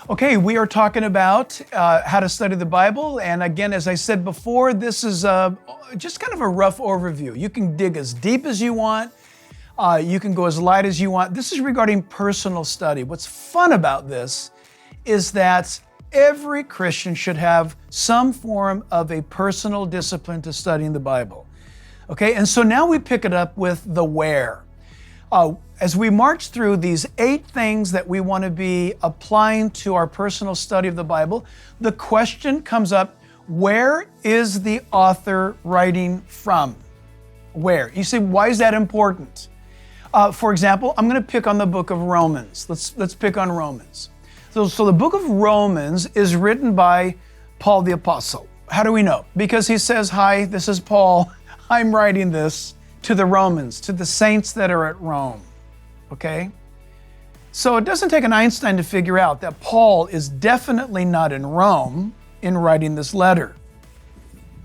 Okay, we are talking about how to study the Bible. And again, as I said before, this is just kind of a rough overview. You can dig as deep as you want. You can go as light as you want. This is regarding personal study. What's fun about this is that every Christian should have some form of a personal discipline to studying the Bible. Okay, and so now we pick it up with the where. As we march through these 8 things that we want to be applying to our personal study of the Bible, the question comes up, where is the author writing from? Where? You say, why is that important? For example, I'm going to pick on the book of Romans. Let's pick on Romans. So the book of Romans is written by Paul the Apostle. How do we know? Because he says, hi, this is Paul. I'm writing this to the Romans, to the saints that are at Rome, okay? So it doesn't take an Einstein to figure out that Paul is definitely not in Rome in writing this letter.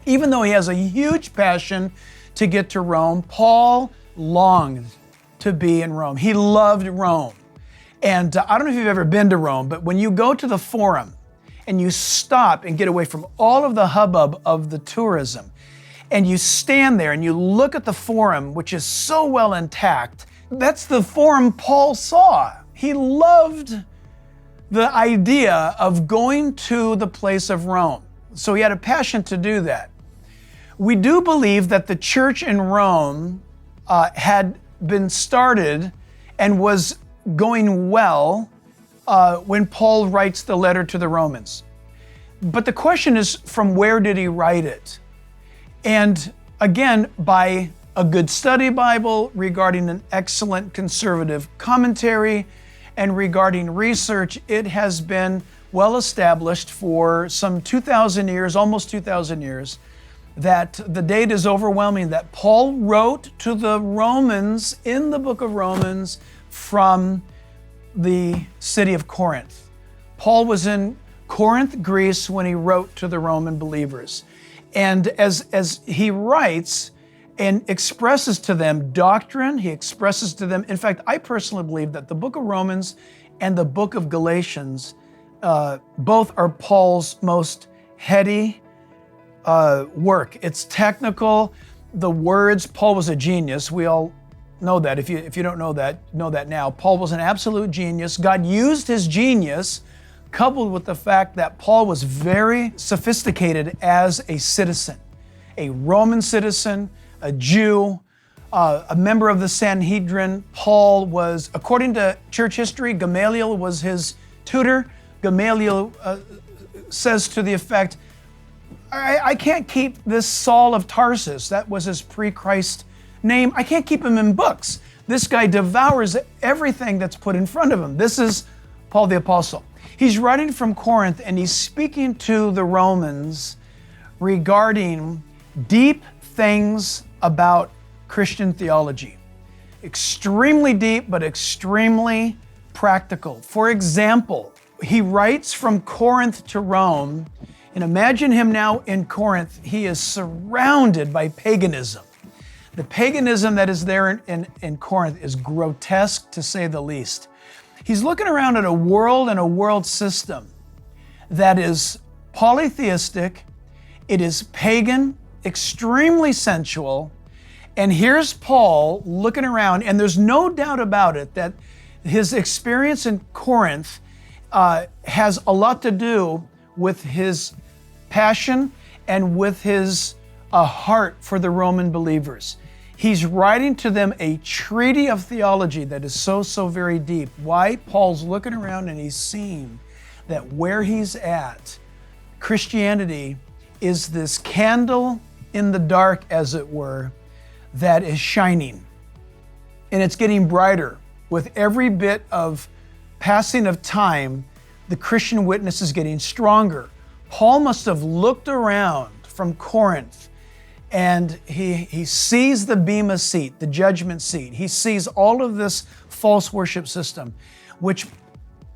Even though he has a huge passion to get to Rome, Paul longed to be in Rome. He loved Rome. And I don't know if you've ever been to Rome, but when you go to the Forum and you stop and get away from all of the hubbub of the tourism, and you stand there and you look at the Forum, which is so well intact, that's the Forum Paul saw. He loved the idea of going to the place of Rome. So he had a passion to do that. We do believe that the church in Rome had been started and was going well when Paul writes the letter to the Romans. But the question is, from where did he write it? And again, by a good study Bible, regarding an excellent conservative commentary, and regarding research, it has been well established for some 2,000 years, almost 2,000 years, that the data is overwhelming that Paul wrote to the Romans in the book of Romans from the city of Corinth. Paul was in Corinth, Greece, when he wrote to the Roman believers. And as he writes and expresses to them doctrine, he expresses to them, in fact, I personally believe that the book of Romans and the book of Galatians, both are Paul's most heady work. It's technical. The words, Paul was a genius. We all know that. If you don't know that now. Paul was an absolute genius. God used his genius, coupled with the fact that Paul was very sophisticated as a citizen, a Roman citizen, a Jew, a member of the Sanhedrin. Paul was, according to church history, Gamaliel was his tutor. Gamaliel says to the effect, I can't keep this Saul of Tarsus, that was his pre-Christ name, I can't keep him in books. This guy devours everything that's put in front of him. This is Paul the Apostle. He's writing from Corinth and he's speaking to the Romans regarding deep things about Christian theology. Extremely deep, but extremely practical. For example, he writes from Corinth to Rome, and imagine him now in Corinth. He is surrounded by paganism. The paganism that is there in Corinth is grotesque, to say the least. He's looking around at a world and a world system that is polytheistic, it is pagan, extremely sensual, and here's Paul looking around, and there's no doubt about it that his experience in Corinth has a lot to do with his passion and with his heart for the Roman believers. He's writing to them a treatise of theology that is so very deep. Why? Paul's looking around and he's seeing that where he's at, Christianity is this candle in the dark, as it were, that is shining. And it's getting brighter. With every bit of passing of time, the Christian witness is getting stronger. Paul must have looked around from Corinth, and he sees the bema seat, the judgment seat. He sees all of this false worship system, which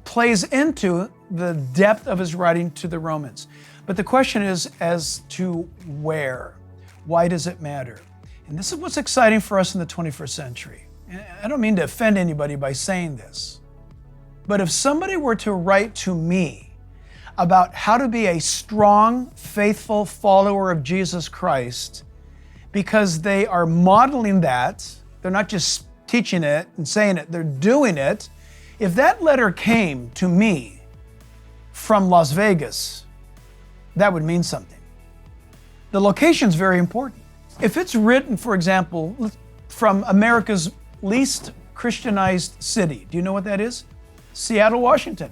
plays into the depth of his writing to the Romans. But the question is as to where. Why does it matter? And this is what's exciting for us in the 21st century. I don't mean to offend anybody by saying this, But if somebody were to write to me about how to be a strong, faithful follower of Jesus Christ, because they are modeling that, they're not just teaching it and saying it, they're doing it. If that letter came to me from Las Vegas, that would mean something. The location's very important. If it's written, for example, from America's least Christianized city, do you know what that is? Seattle, Washington.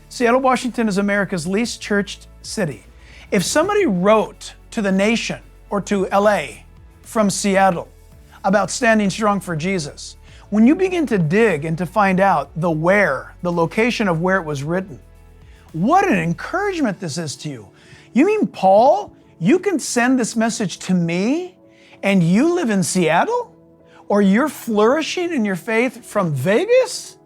Seattle, Washington is America's least churched city. If somebody wrote to the nation or to LA from Seattle about standing strong for Jesus, when you begin to dig and to find out the location of where it was written, what an encouragement this is to you. You mean, Paul, you can send this message to me and you live in Seattle? Or you're flourishing in your faith from Vegas?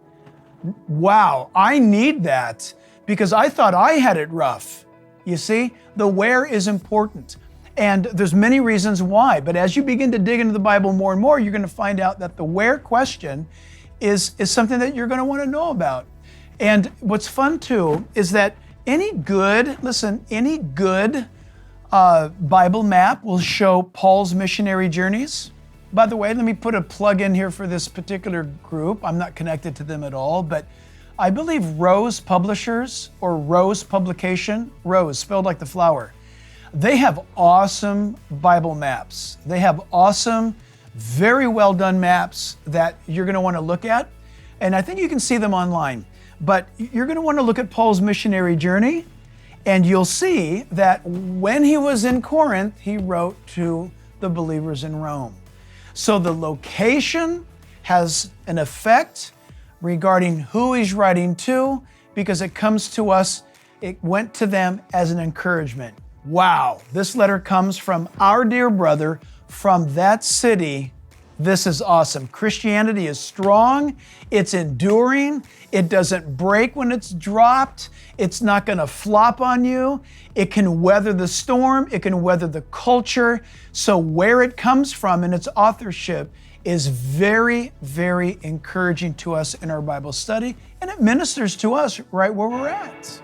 Wow, I need that because I thought I had it rough. You see, the where is important. And there's many reasons why, but as you begin to dig into the Bible more and more, you're going to find out that the where question is something that you're going to want to know about. And what's fun too is that any good Bible map will show Paul's missionary journeys. By the way, let me put a plug in here for this particular group. I'm not connected to them at all, but I believe Rose Publishers or Rose Publication, Rose spelled like the flower, they have awesome Bible maps. They have awesome, very well done maps that you're going to want to look at. And I think you can see them online. But you're going to want to look at Paul's missionary journey, and you'll see that when he was in Corinth, he wrote to the believers in Rome. So the location has an effect regarding who he's writing to, because it comes to us, it went to them as an encouragement. Wow, this letter comes from our dear brother from that city. This is awesome. Christianity is strong, it's enduring, it doesn't break when it's dropped, it's not going to flop on you, it can weather the storm, it can weather the culture. So where it comes from and its authorship is very, very encouraging to us in our Bible study, and it ministers to us right where we're at.